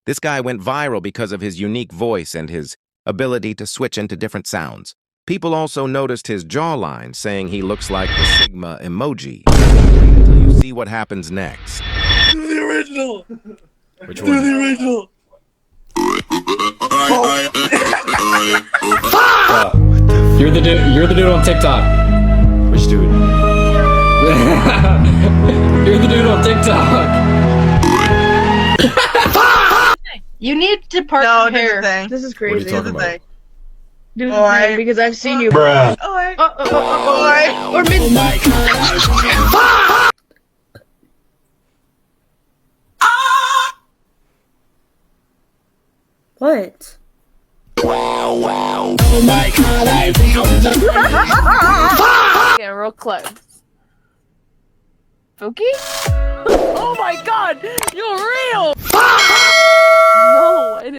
This guy went viral because of his unique voice and his ability to switch into different sounds. People also noticed his jawline, saying he looks like the Sigma emoji. Wait until you see what happens next. Do the original! Which Do one? the original! You're the dude on TikTok. Which dude? You're the dude on TikTok. You need to part No, the hair. this This is What are you crazy. talking about? Do the Alright. thing, because I've seen you. Bruh. Or mid. What? Yeah, real close. Spooky? Oh my god! You're real!